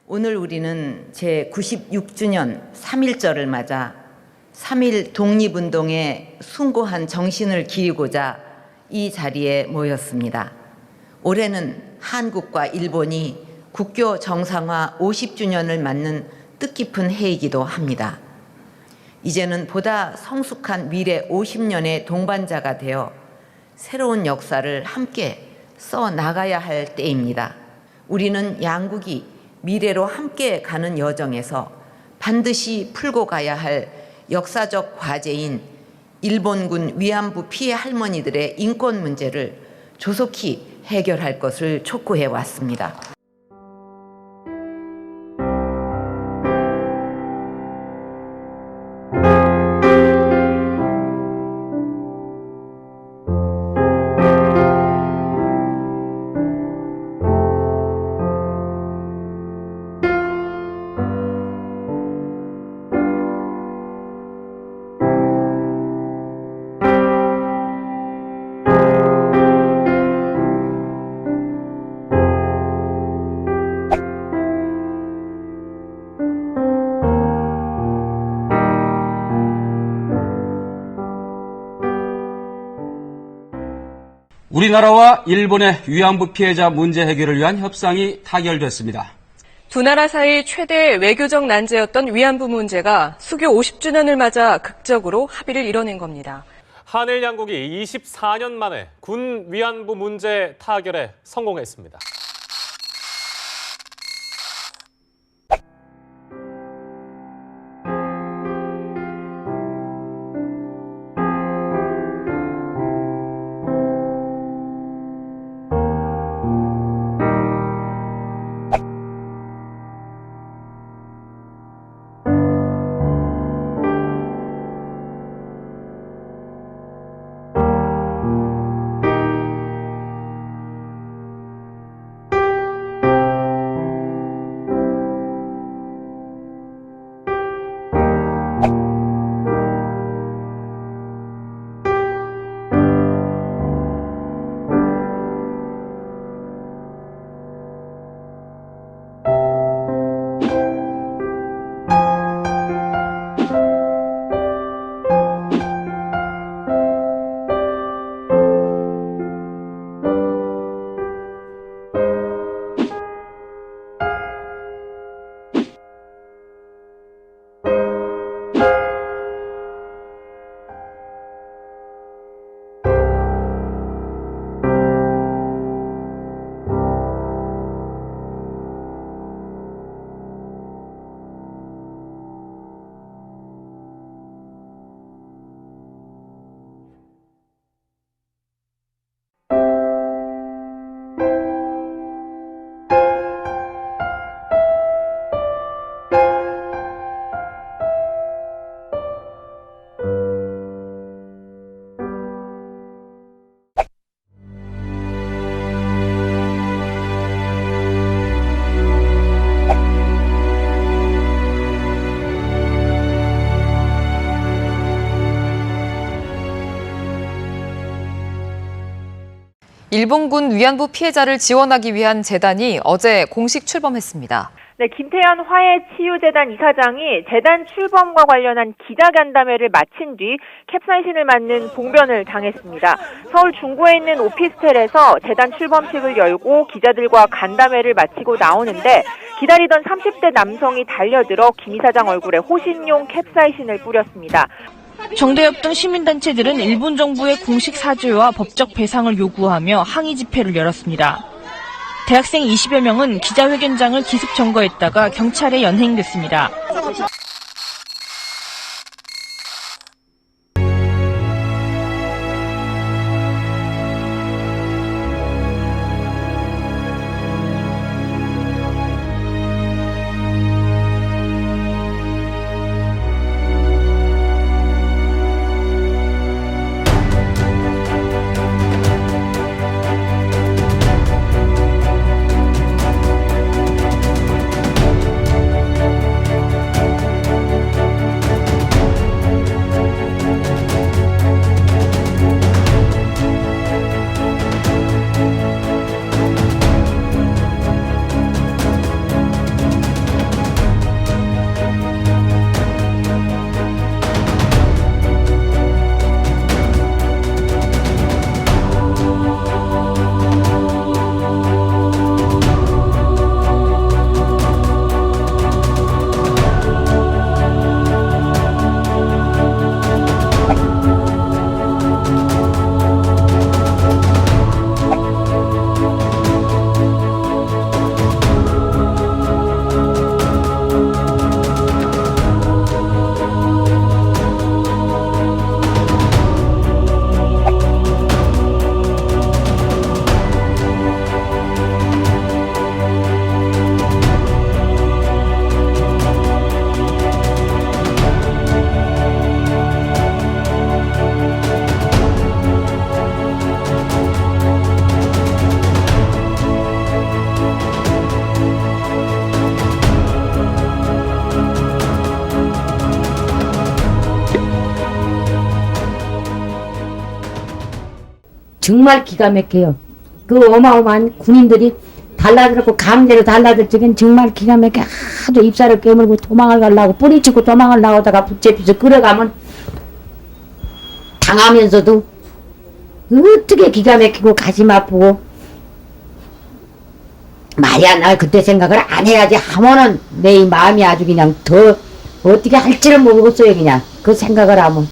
오늘 우리는 제96주년 3.1절을 맞아 3.1 독립운동에 숭고한 정신을 기리고자 이 자리에 모였습니다. 올해는 한국과 일본이 국교 정상화 50주년을 맞는 뜻깊은 해이기도 합니다. 이제는 보다 성숙한 미래 50년의 동반자가 되어 새로운 역사를 함께 써 나가야 할 때입니다. 우리는 양국이 미래로 함께 가는 여정에서 반드시 풀고 가야 할 역사적 과제인 일본군 위안부 피해 할머니들의 인권 문제를 조속히 해결할 것을 촉구해 왔습니다. 우리나라와 일본의 위안부 피해자 문제 해결을 위한 협상이 타결됐습니다. 두 나라 사이 최대 외교적 난제였던 위안부 문제가 수교 50주년을 맞아 극적으로 합의를 이뤄낸 겁니다. 한일 양국이 24년 만에 군 위안부 문제 타결에 성공했습니다. 일본군 위안부 피해자를 지원하기 위한 재단이 어제 공식 출범했습니다. 네, 김태현 화해치유재단 이사장이 재단 출범과 관련한 기자간담회를 마친 뒤 캡사이신을 맞는 봉변을 당했습니다. 서울 중구에 있는 오피스텔에서 재단 출범식을 열고 기자들과 간담회를 마치고 나오는데 기다리던 30대 남성이 달려들어 김 이사장 얼굴에 호신용 캡사이신을 뿌렸습니다. 정대협 등 시민단체들은 일본 정부의 공식 사죄와 법적 배상을 요구하며 항의 집회를 열었습니다. 대학생 20여 명은 기자회견장을 기습 점거했다가 경찰에 연행됐습니다. 정말 기가 막혀요. 그 어마어마한 군인들이 달라들고 강제로 달라들 적엔 정말 기가 막혀. 하도 입사를 깨물고 도망을 가려고 뿌리치고 도망을 나오다가 붙잡혀서 끌어가면 당하면서도 어떻게 기가 막히고 가슴 아프고 말이야. 나 그때 생각을 안 해야지 하면은 내 이 마음이 아주 그냥 더 어떻게 할지를 모르겠어요. 그냥 그 생각을 하면.